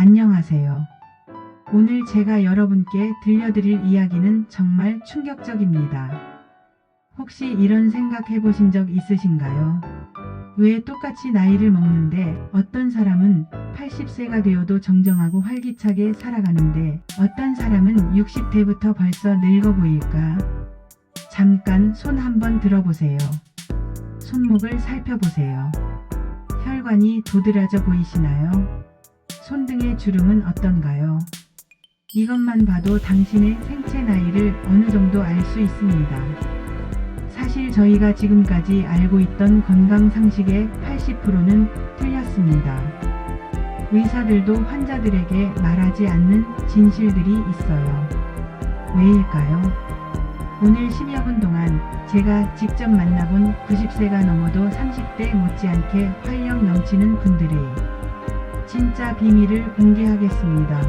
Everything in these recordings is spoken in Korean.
안녕하세요. 오늘 제가 여러분께 들려드릴 이야기는 정말 충격적입니다. 혹시 이런 생각 해보신 적 있으신가요? 왜 똑같이 나이를 먹는데 어떤 사람은 80세가 되어도 정정하고 활기차게 살아가는데 어떤 사람은 60대부터 벌써 늙어 보일까? 잠깐 손 한번 들어보세요. 손목을 살펴보세요. 혈관이 도드라져 보이시나요? 손등의 주름은 어떤가요? 이것만 봐도 당신의 생체 나이를 어느 정도 알 수 있습니다. 사실 저희가 지금까지 알고 있던 건강 상식의 80%는 틀렸습니다. 의사들도 환자들에게 말하지 않는 진실들이 있어요. 왜일까요? 오늘 10여 분 동안 제가 직접 만나본 90세가 넘어도 30대 못지않게 활력 넘치는 분들의 진짜 비밀을 공개하겠습니다.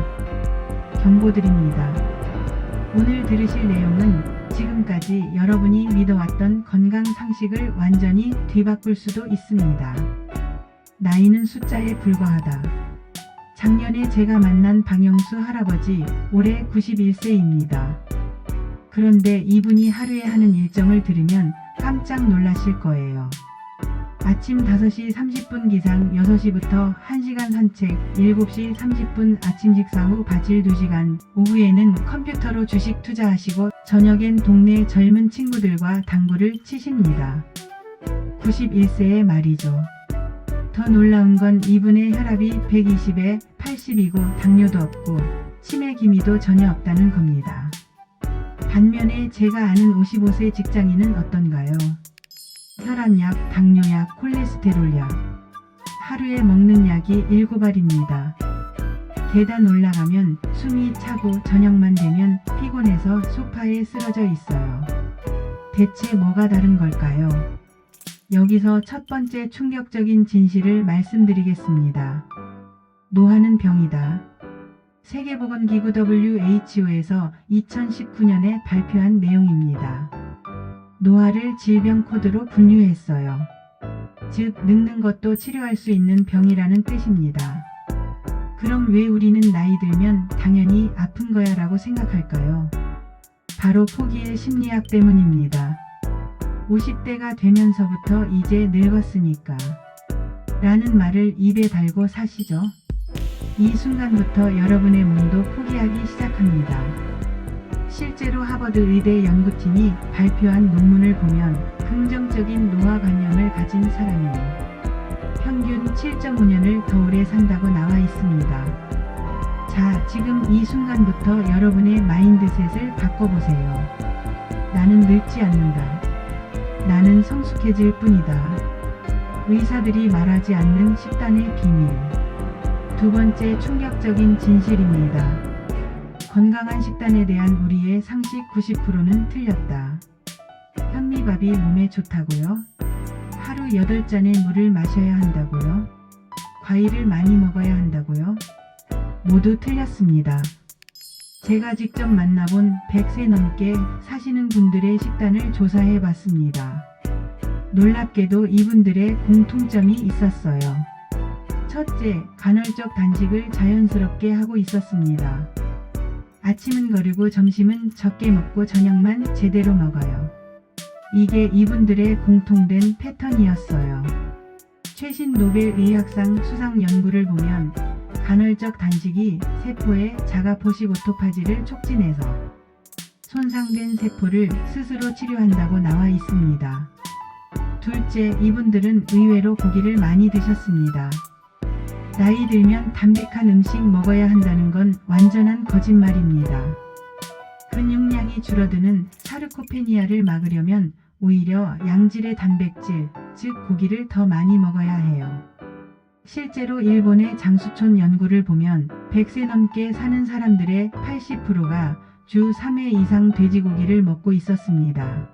경고드립니다. 오늘 들으실 내용은 지금까지 여러분이 믿어왔던 건강 상식을 완전히 뒤바꿀 수도 있습니다. 나이는 숫자에 불과하다. 작년에 제가 만난 방영수 할아버지 올해 91세입니다. 그런데 이분이 하루에 하는 일정을 들으면 깜짝 놀라실 거예요. 아침 5시 30분 기상 6시부터 1시간 산책, 7시 30분 아침 식사 후 바질 2시간, 오후에는 컴퓨터로 주식 투자하시고 저녁엔 동네 젊은 친구들과 당구를 치십니다. 91세의 말이죠. 더 놀라운 건 이분의 혈압이 120에 80이고 당뇨도 없고 치매 기미도 전혀 없다는 겁니다. 반면에 제가 아는 55세 직장인은 어떤가요? 혈압약, 당뇨약, 콜레스테롤약. 하루에 먹는 약이 7알입니다. 계단 올라가면 숨이 차고 저녁만 되면 피곤해서 소파에 쓰러져 있어요. 대체 뭐가 다른 걸까요? 여기서 첫 번째 충격적인 진실을 말씀드리겠습니다. 노화는 병이다. 세계보건기구 WHO에서 2019년에 발표한 내용입니다. 노화를 질병 코드로 분류했어요. 즉, 늙는 것도 치료할 수 있는 병이라는 뜻입니다. 그럼 왜 우리는 나이 들면 당연히 아픈 거야 라고 생각할까요? 바로 포기의 심리학 때문입니다. 50대가 되면서부터 이제 늙었으니까 라는 말을 입에 달고 사시죠. 이 순간부터 여러분의 몸도 포기하기 시작합니다. 실제로 하버드 의대 연구팀이 발표한 논문을 보면 긍정적인 노화관념을 가진 사람이 평균 7.5년을 더 오래 산다고 나와 있습니다. 자, 지금 이 순간부터 여러분의 마인드셋을 바꿔보세요. 나는 늙지 않는다. 나는 성숙해질 뿐이다. 의사들이 말하지 않는 식단의 비밀. 두 번째 충격적인 진실입니다. 건강한 식단에 대한 우리의 상식 90%는 틀렸다. 현미밥이 몸에 좋다고요? 하루 8잔의 물을 마셔야 한다고요? 과일을 많이 먹어야 한다고요? 모두 틀렸습니다. 제가 직접 만나본 100세 넘게 사시는 분들의 식단을 조사해 봤습니다. 놀랍게도 이분들의 공통점이 있었어요. 첫째, 간헐적 단식을 자연스럽게 하고 있었습니다. 아침은 거르고 점심은 적게 먹고 저녁만 제대로 먹어요. 이게 이분들의 공통된 패턴이었어요. 최신 노벨 의학상 수상 연구를 보면 간헐적 단식이 세포의 자가포식 오토파지를 촉진해서 손상된 세포를 스스로 치료한다고 나와 있습니다. 둘째, 이분들은 의외로 고기를 많이 드셨습니다. 나이 들면 담백한 음식 먹어야 한다는 건 완전한 거짓말입니다. 근육량이 줄어드는 사르코페니아를 막으려면 오히려 양질의 단백질, 즉 고기를 더 많이 먹어야 해요. 실제로 일본의 장수촌 연구를 보면 100세 넘게 사는 사람들의 80%가 주 3회 이상 돼지고기를 먹고 있었습니다.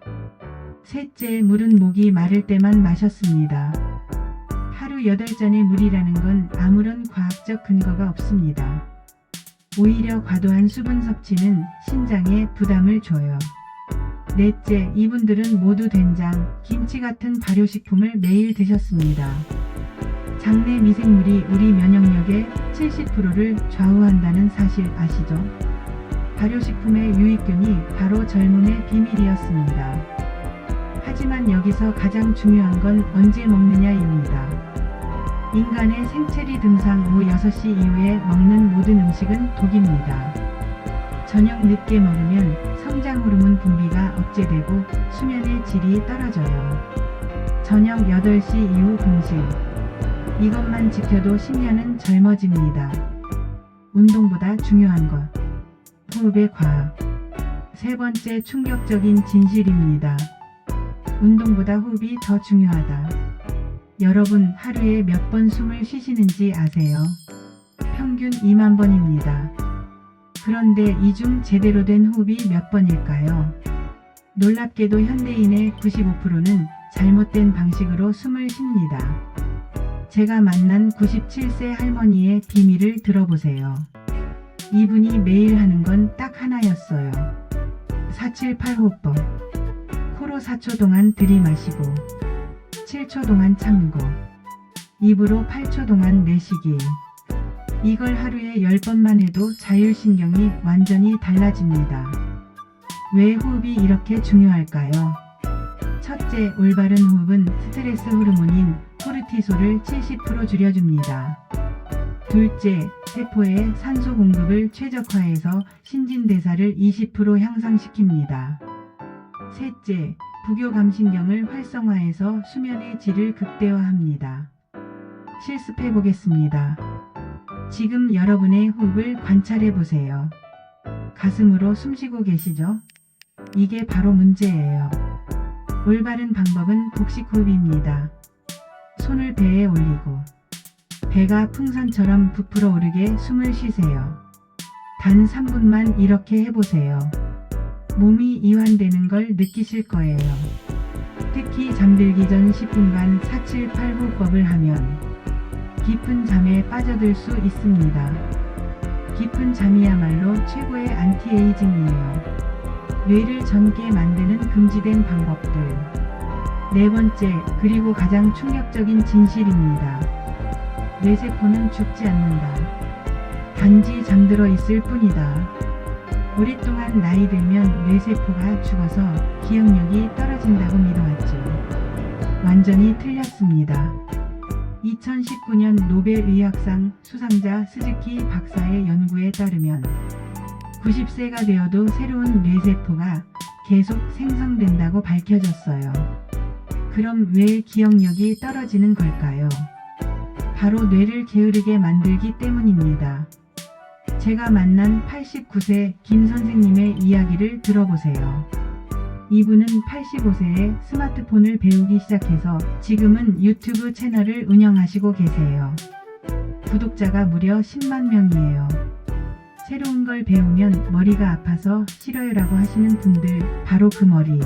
셋째, 물은 목이 마를 때만 마셨습니다. 하루 8잔의 물이라는 건 아무런 과학적 근거가 없습니다. 오히려 과도한 수분 섭취는 신장에 부담을 줘요. 넷째, 이분들은 모두 된장, 김치 같은 발효식품을 매일 드셨습니다. 장내 미생물이 우리 면역력의 70%를 좌우한다는 사실 아시죠? 발효식품의 유익균이 바로 젊음의 비밀이었습니다. 하지만 여기서 가장 중요한 건 언제 먹느냐입니다. 인간의 생체리 등상 오후 6시 이후에 먹는 모든 음식은 독입니다. 저녁 늦게 먹으면 성장 호르몬 분비가 억제되고 수면의 질이 떨어져요. 저녁 8시 이후 공식. 이것만 지켜도 10년은 젊어집니다. 운동보다 중요한 것. 호흡의 과학. 세 번째 충격적인 진실입니다. 운동보다 호흡이 더 중요하다. 여러분 하루에 몇 번 숨을 쉬시는지 아세요? 평균 2만 번입니다. 그런데 이 중 제대로 된 호흡이 몇 번일까요? 놀랍게도 현대인의 95%는 잘못된 방식으로 숨을 쉽니다. 제가 만난 97세 할머니의 비밀을 들어보세요. 이분이 매일 하는 건 딱 하나였어요. 478호흡법. 코로 4초 동안 들이마시고 7초 동안 참고 입으로 8초 동안 내쉬기. 이걸 하루에 10번만 해도 자율신경이 완전히 달라집니다. 왜 호흡이 이렇게 중요할까요? 첫째, 올바른 호흡은 스트레스 호르몬인 코르티솔을 70% 줄여줍니다. 둘째, 세포의 산소 공급을 최적화해서 신진대사를 20% 향상시킵니다. 셋째, 부교감신경을 활성화해서 수면의 질을 극대화합니다. 실습해 보겠습니다. 지금 여러분의 호흡을 관찰해 보세요. 가슴으로 숨쉬고 계시죠? 이게 바로 문제예요. 올바른 방법은 복식호흡입니다. 손을 배에 올리고 배가 풍선처럼 부풀어 오르게 숨을 쉬세요. 단 3분만 이렇게 해보세요. 몸이 이완되는 걸 느끼실 거예요. 특히 잠들기 전 10분간 478호흡법을 하면 깊은 잠에 빠져들 수 있습니다. 깊은 잠이야말로 최고의 안티에이징이에요. 뇌를 젊게 만드는 금지된 방법들. 네 번째, 그리고 가장 충격적인 진실입니다. 뇌세포는 죽지 않는다. 단지 잠들어 있을 뿐이다. 오랫동안 나이 들면 뇌세포가 죽어서 기억력이 떨어진다고 믿어왔죠. 완전히 틀렸습니다. 2019년 노벨의학상 수상자 스즈키 박사의 연구에 따르면 90세가 되어도 새로운 뇌세포가 계속 생성된다고 밝혀졌어요. 그럼 왜 기억력이 떨어지는 걸까요? 바로 뇌를 게으르게 만들기 때문입니다. 제가 만난 89세 김 선생님의 이야기를 들어보세요. 이분은 85세에 스마트폰을 배우기 시작해서 지금은 유튜브 채널을 운영하시고 계세요. 구독자가 무려 10만 명이에요. 새로운 걸 배우면 머리가 아파서 싫어요라고 하시는 분들, 바로 그 머리.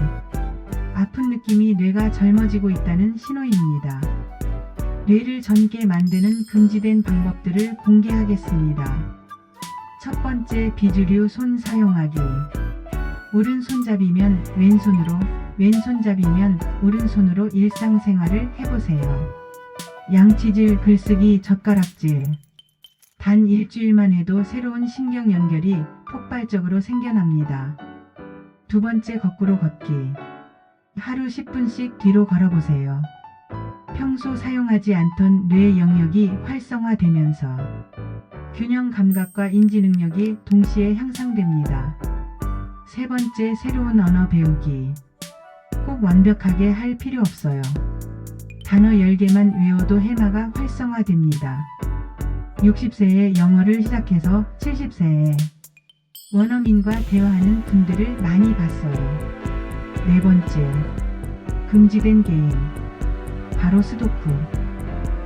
아픈 느낌이 뇌가 젊어지고 있다는 신호입니다. 뇌를 젊게 만드는 금지된 방법들을 공개하겠습니다. 첫 번째, 비주류 손 사용하기. 오른손잡이면 왼손으로, 왼손잡이면 오른손으로 일상생활을 해보세요. 양치질, 글쓰기, 젓가락질. 단 일주일만 해도 새로운 신경 연결이 폭발적으로 생겨납니다. 두 번째, 거꾸로 걷기. 하루 10분씩 뒤로 걸어보세요. 평소 사용하지 않던 뇌 영역이 활성화되면서 균형 감각과 인지 능력이 동시에 향상됩니다. 세 번째, 새로운 언어 배우기. 꼭 완벽하게 할 필요 없어요. 단어 10개만 외워도 해마가 활성화됩니다. 60세에 영어를 시작해서 70세에 원어민과 대화하는 분들을 많이 봤어요. 네 번째, 금지된 게임. 바로 스도쿠.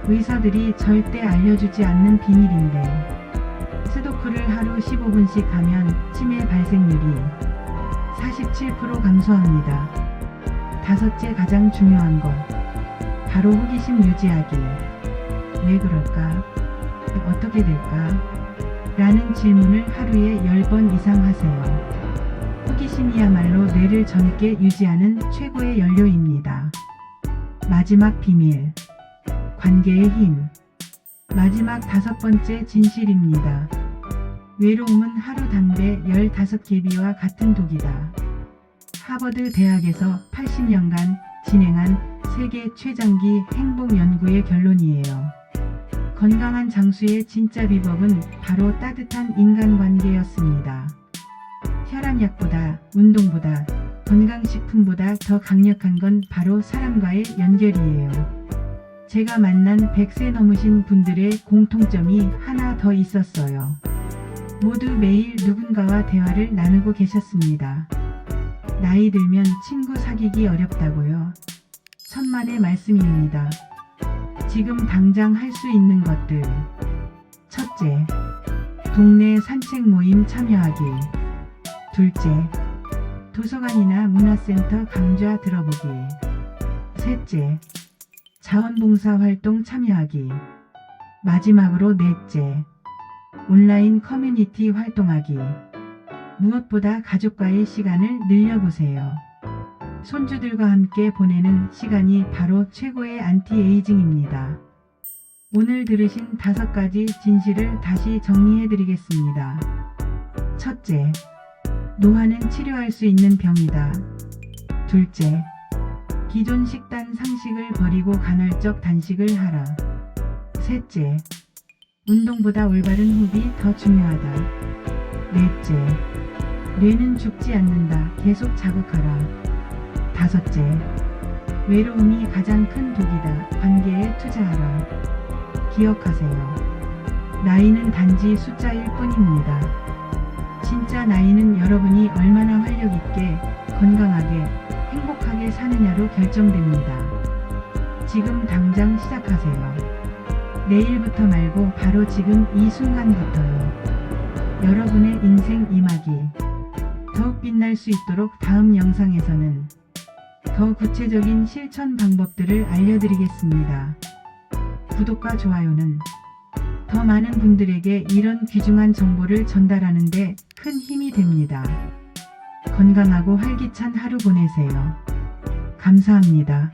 의사들이 절대 알려주지 않는 비밀인데 스도쿠를 하루 15분씩 하면 치매 발생률이 47% 감소합니다. 다섯째, 가장 중요한 것. 바로 호기심 유지하기. 왜 그럴까? 어떻게 될까? 라는 질문을 하루에 10번 이상 하세요. 호기심이야말로 뇌를 젊게 유지하는 최고의 연료입니다. 마지막 비밀. 관계의 힘. 마지막 5번째 진실입니다. 외로움은 하루 담배 15개비와 같은 독이다. 하버드 대학에서 80년간 진행한 세계 최장기 행복 연구의 결론이에요. 건강한 장수의 진짜 비법은 바로 따뜻한 인간관계였습니다. 혈압약보다, 운동보다, 건강식품보다 더 강력한 건 바로 사람과의 연결이에요. 제가 만난 100세 넘으신 분들의 공통점이 하나 더 있었어요. 모두 매일 누군가와 대화를 나누고 계셨습니다. 나이 들면 친구 사귀기 어렵다고요. 천만의 말씀입니다. 지금 당장 할 수 있는 것들. 첫째, 동네 산책 모임 참여하기. 둘째, 도서관이나 문화센터 강좌 들어보기. 셋째, 자원봉사 활동 참여하기. 마지막으로 넷째, 온라인 커뮤니티 활동하기. 무엇보다 가족과의 시간을 늘려보세요. 손주들과 함께 보내는 시간이 바로 최고의 안티에이징입니다. 오늘 들으신 5가지 진실을 다시 정리해드리겠습니다. 첫째, 노화는 치료할 수 있는 병이다. 둘째, 기존 식단 상식을 버리고 간헐적 단식을 하라. 셋째, 운동보다 올바른 호흡이 더 중요하다. 넷째, 뇌는 죽지 않는다. 계속 자극하라. 다섯째, 외로움이 가장 큰 독이다. 관계에 투자하라. 기억하세요. 나이는 단지 숫자일 뿐입니다. 진짜 나이는 여러분이 얼마나 활력있게, 건강하게, 행복하게 사느냐로 결정됩니다. 지금 당장 시작하세요. 내일부터 말고 바로 지금 이 순간부터요. 여러분의 인생 이막이 더욱 빛날 수 있도록 다음 영상에서는 더 구체적인 실천 방법들을 알려드리겠습니다. 구독과 좋아요는 더 많은 분들에게 이런 귀중한 정보를 전달하는 데 큰 힘이 됩니다. 건강하고 활기찬 하루 보내세요. 감사합니다.